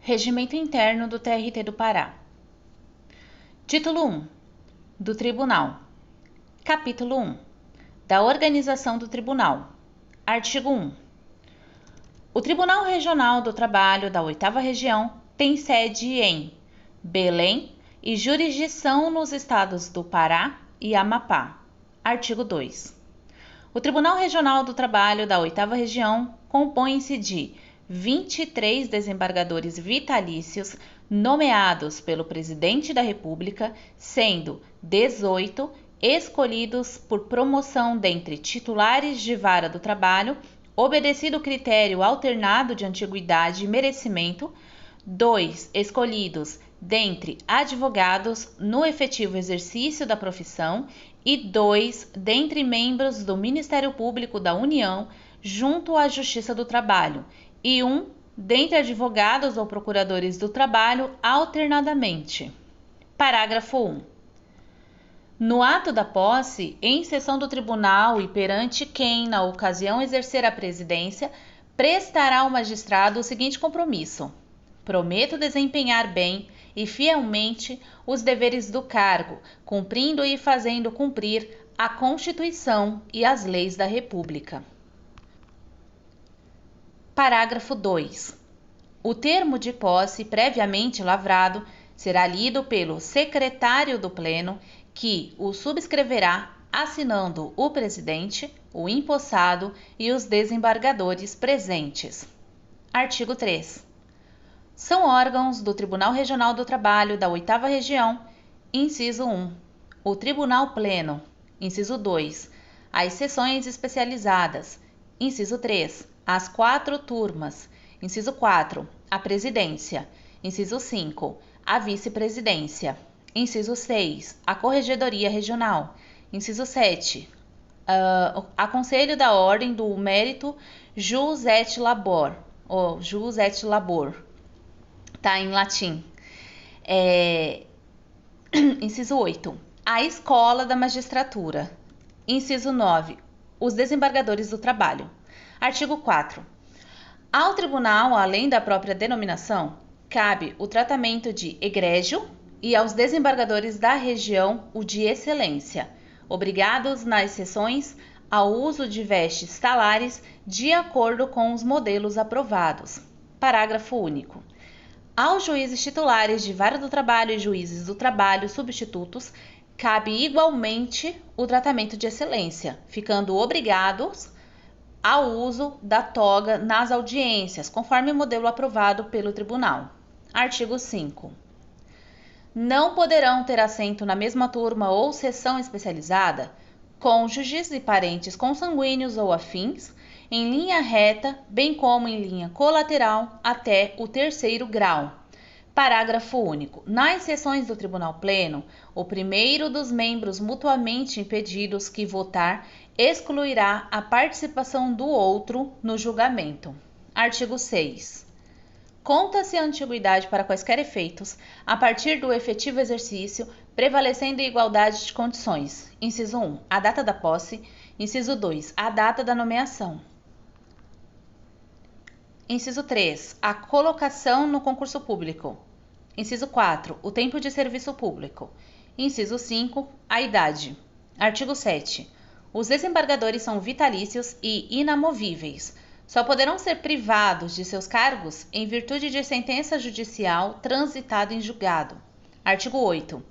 Regimento Interno do TRT do Pará. Título 1. Do Tribunal. Capítulo 1. Da Organização do Tribunal. Artigo 1. O Tribunal Regional do Trabalho da 8ª Região tem sede em Belém e jurisdição nos estados do Pará e Amapá. Artigo 2. O Tribunal Regional do Trabalho da 8ª Região compõe-se de 23 desembargadores vitalícios nomeados pelo Presidente da República, sendo 18 escolhidos por promoção dentre titulares de vara do trabalho, obedecido o critério alternado de antiguidade e merecimento, 2 escolhidos dentre advogados no efetivo exercício da profissão e 2 dentre membros do Ministério Público da União junto à Justiça do Trabalho e 1 dentre advogados ou procuradores do trabalho alternadamente. Parágrafo 1. No ato da posse, em sessão do tribunal e perante quem, na ocasião, exercer a presidência, prestará ao magistrado o seguinte compromisso: prometo desempenhar bem e fielmente os deveres do cargo, cumprindo e fazendo cumprir a Constituição e as leis da República. Parágrafo 2. O termo de posse previamente lavrado será lido pelo secretário do Pleno, que o subscreverá assinando o presidente, o empossado e os desembargadores presentes. Artigo 3. São órgãos do Tribunal Regional do Trabalho da 8ª Região, inciso 1, o Tribunal Pleno, inciso 2, as seções especializadas, inciso 3, as 4 turmas, inciso 4, a presidência, inciso 5, a vice-presidência, inciso 6, a corregedoria regional, inciso 7, a Conselho da Ordem do Mérito Jus et Labor, ou Jus et Labor, tá em latim. Inciso 8, a Escola da Magistratura, inciso 9, os desembargadores do trabalho. Artigo 4. Ao tribunal, além da própria denominação, cabe o tratamento de egrégio e aos desembargadores da região o de excelência, obrigados nas sessões ao uso de vestes talares de acordo com os modelos aprovados. Parágrafo único. Aos juízes titulares de vara do trabalho e juízes do trabalho substitutos, cabe igualmente o tratamento de excelência, ficando obrigados ao uso da toga nas audiências, conforme o modelo aprovado pelo tribunal. Artigo 5. Não poderão ter assento na mesma turma ou seção especializada cônjuges e parentes consanguíneos ou afins, em linha reta, bem como em linha colateral até o 3º grau. Parágrafo único. Nas sessões do Tribunal Pleno, o primeiro dos membros mutuamente impedidos que votar excluirá a participação do outro no julgamento. Artigo 6. Conta-se a antiguidade para quaisquer efeitos, a partir do efetivo exercício, prevalecendo a igualdade de condições. Inciso 1. A data da posse. Inciso 2. A data da nomeação. Inciso 3. A colocação no concurso público. Inciso 4. O tempo de serviço público. Inciso 5. A idade. Artigo 7. Os desembargadores são vitalícios e inamovíveis. Só poderão ser privados de seus cargos em virtude de sentença judicial transitada em julgado. Artigo 8.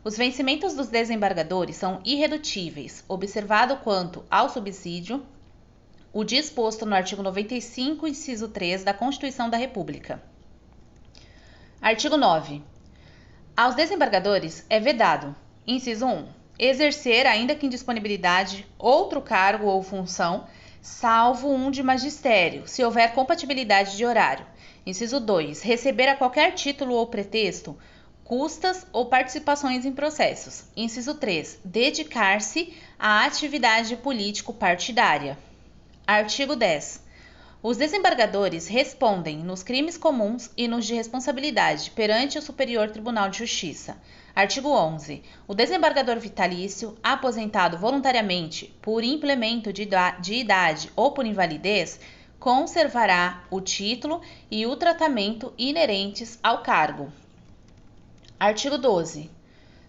Os vencimentos dos desembargadores são irredutíveis, observado quanto ao subsídio o disposto no artigo 95, inciso 3 da Constituição da República. Artigo 9. Aos desembargadores é vedado, inciso 1, exercer, ainda que em disponibilidade, outro cargo ou função, salvo um de magistério, se houver compatibilidade de horário. Inciso 2, receber a qualquer título ou pretexto custas ou participações em processos. Inciso 3, dedicar-se à atividade político-partidária. Artigo 10. Os desembargadores respondem nos crimes comuns e nos de responsabilidade perante o Superior Tribunal de Justiça. Artigo 11. O desembargador vitalício, aposentado voluntariamente por implemento de idade ou por invalidez, conservará o título e o tratamento inerentes ao cargo. Artigo 12.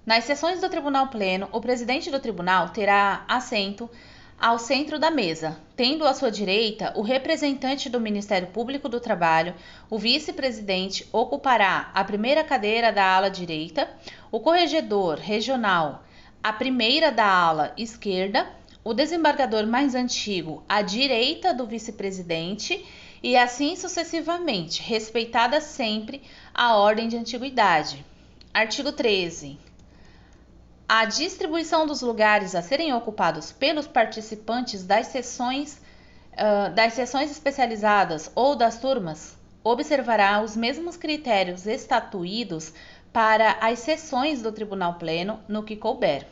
Nas sessões do Tribunal Pleno, o presidente do tribunal terá assento ao centro da mesa, tendo à sua direita o representante do Ministério Público do Trabalho, o vice-presidente ocupará a primeira cadeira da ala direita, o corregedor regional a primeira da ala esquerda, o desembargador mais antigo à direita do vice-presidente e assim sucessivamente, respeitada sempre a ordem de antiguidade. Artigo 13. A distribuição dos lugares a serem ocupados pelos participantes das sessões especializadas ou das turmas observará os mesmos critérios estatuídos para as sessões do Tribunal Pleno no que couber.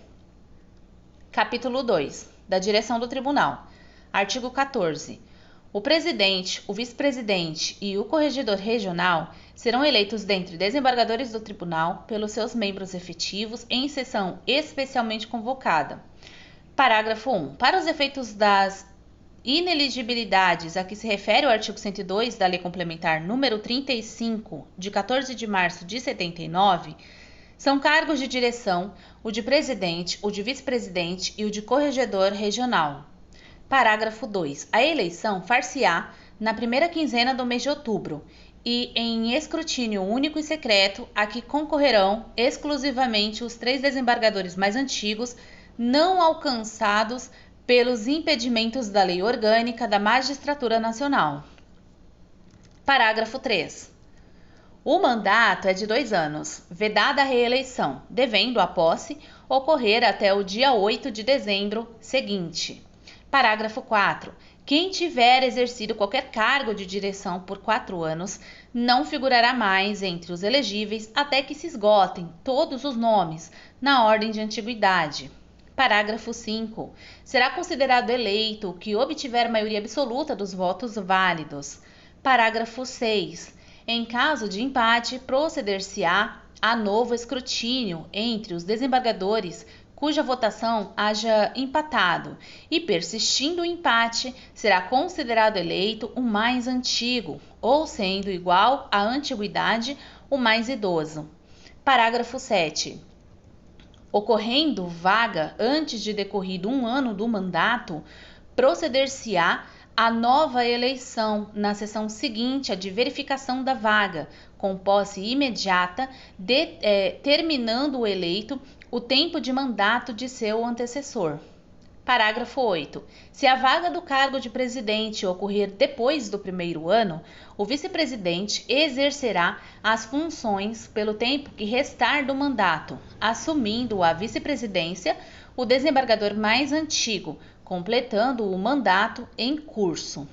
Capítulo 2. Da direção do Tribunal. Artigo 14. O presidente, o vice-presidente e o corregedor regional serão eleitos dentre desembargadores do tribunal pelos seus membros efetivos em sessão especialmente convocada. Parágrafo 1. Para os efeitos das ineligibilidades a que se refere o artigo 102 da Lei Complementar número 35, de 14 de março de 79, são cargos de direção o de presidente, o de vice-presidente e o de corregedor regional. Parágrafo 2. A eleição far-se-á na primeira quinzena do mês de outubro e em escrutínio único e secreto a que concorrerão exclusivamente os 3 desembargadores mais antigos não alcançados pelos impedimentos da Lei Orgânica da Magistratura Nacional. Parágrafo 3. O mandato é de 2 anos, vedada a reeleição, devendo a posse ocorrer até o dia 8 de dezembro seguinte. Parágrafo 4. Quem tiver exercido qualquer cargo de direção por 4 anos não figurará mais entre os elegíveis até que se esgotem todos os nomes na ordem de antiguidade. Parágrafo 5. Será considerado eleito o que obtiver maioria absoluta dos votos válidos. Parágrafo 6. Em caso de empate, proceder-se-á a novo escrutínio entre os desembargadores cuja votação haja empatado, e persistindo o empate, será considerado eleito o mais antigo, ou sendo igual à antiguidade, o mais idoso. Parágrafo 7. Ocorrendo vaga antes de decorrido 1 ano do mandato, proceder-se-á a nova eleição na sessão seguinte à de verificação da vaga, com posse imediata, terminando o eleito o tempo de mandato de seu antecessor. Parágrafo 8. Se a vaga do cargo de presidente ocorrer depois do 1º ano, o vice-presidente exercerá as funções pelo tempo que restar do mandato, assumindo a vice-presidência o desembargador mais antigo, completando o mandato em curso.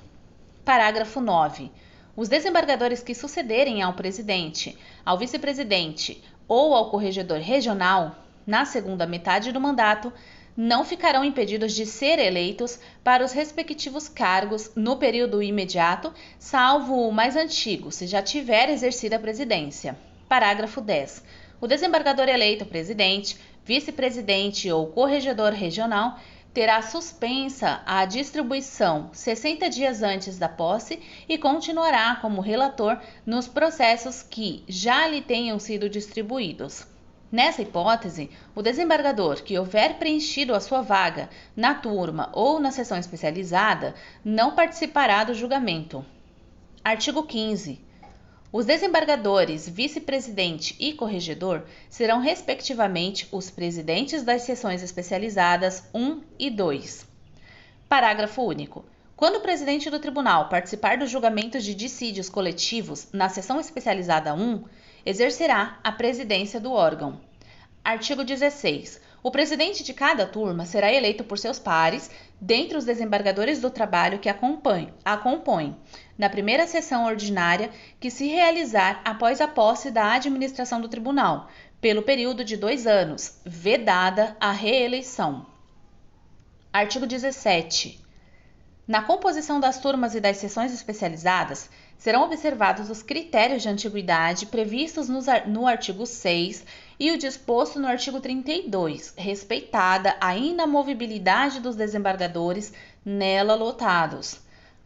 Parágrafo 9. Os desembargadores que sucederem ao presidente, ao vice-presidente ou ao corregedor regional, na segunda metade do mandato, não ficarão impedidos de ser eleitos para os respectivos cargos no período imediato, salvo o mais antigo, se já tiver exercido a presidência. Parágrafo 10. O desembargador eleito presidente, vice-presidente ou corregedor regional terá suspensa a distribuição 60 dias antes da posse e continuará como relator nos processos que já lhe tenham sido distribuídos. Nessa hipótese, o desembargador que houver preenchido a sua vaga na turma ou na sessão especializada não participará do julgamento. Artigo 15. Os desembargadores, vice-presidente e corregedor serão respectivamente os presidentes das sessões especializadas 1 e 2. Parágrafo único. Quando o presidente do tribunal participar dos julgamentos de dissídios coletivos na sessão especializada 1, exercerá a presidência do órgão. Artigo 16. O presidente de cada turma será eleito por seus pares, dentre os desembargadores do trabalho que a compõem, na primeira sessão ordinária que se realizar após a posse da administração do tribunal, pelo período de 2 anos, vedada a reeleição. Artigo 17. Na composição das turmas e das sessões especializadas, serão observados os critérios de antiguidade previstos no artigo 6 e o disposto no artigo 32, respeitada a inamovibilidade dos desembargadores nela lotados.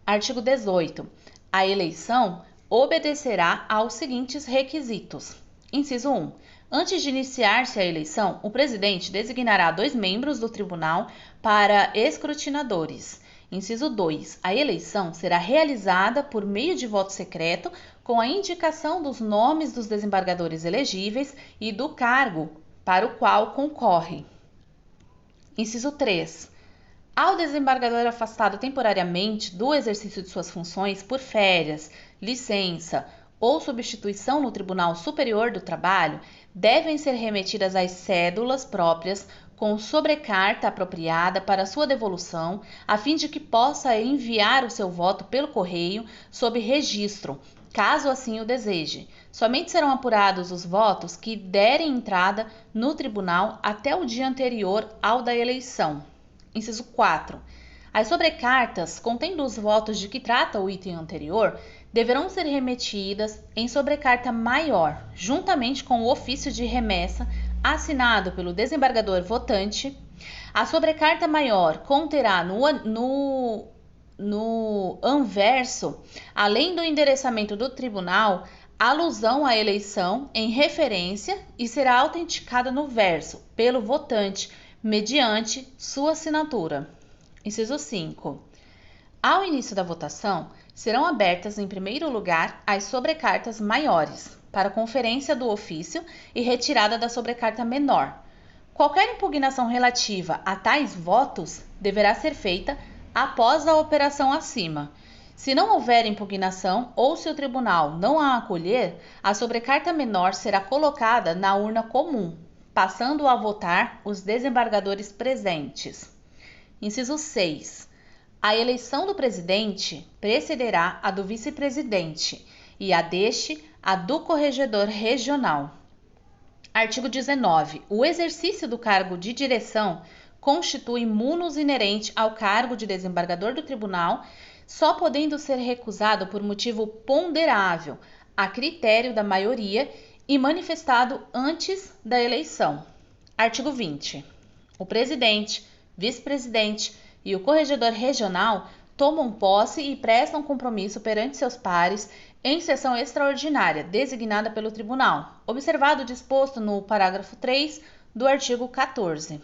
Artigo 18. A eleição obedecerá aos seguintes requisitos. Inciso 1. Antes de iniciar-se a eleição, o presidente designará 2 membros do tribunal para escrutinadores. Inciso 2. A eleição será realizada por meio de voto secreto, com a indicação dos nomes dos desembargadores elegíveis e do cargo para o qual concorre. Inciso 3. Ao desembargador afastado temporariamente do exercício de suas funções por férias, licença ou substituição no Tribunal Superior do Trabalho, devem ser remetidas as cédulas próprias com sobrecarta apropriada para sua devolução, a fim de que possa enviar o seu voto pelo correio sob registro, caso assim o deseje. Somente serão apurados os votos que derem entrada no tribunal até o dia anterior ao da eleição. Inciso 4. As sobrecartas contendo os votos de que trata o item anterior deverão ser remetidas em sobrecarta maior, juntamente com o ofício de remessa assinado pelo desembargador votante. A sobrecarta maior conterá no anverso, além do endereçamento do tribunal, alusão à eleição em referência e será autenticada no verso pelo votante, mediante sua assinatura. Inciso 5. Ao início da votação, serão abertas em primeiro lugar as sobrecartas maiores, para conferência do ofício e retirada da sobrecarta menor. Qualquer impugnação relativa a tais votos deverá ser feita após a operação acima. Se não houver impugnação ou se o tribunal não a acolher, a sobrecarta menor será colocada na urna comum, passando a votar os desembargadores presentes. Inciso 6. A eleição do presidente precederá a do vice-presidente e a deste a do corregedor regional. Artigo 19. O exercício do cargo de direção constitui munus inerente ao cargo de desembargador do tribunal, só podendo ser recusado por motivo ponderável, a critério da maioria e manifestado antes da eleição. Artigo 20. O presidente, vice-presidente e o corregedor regional tomam posse e prestam compromisso perante seus pares em sessão extraordinária designada pelo tribunal, observado o disposto no parágrafo 3 do artigo 14.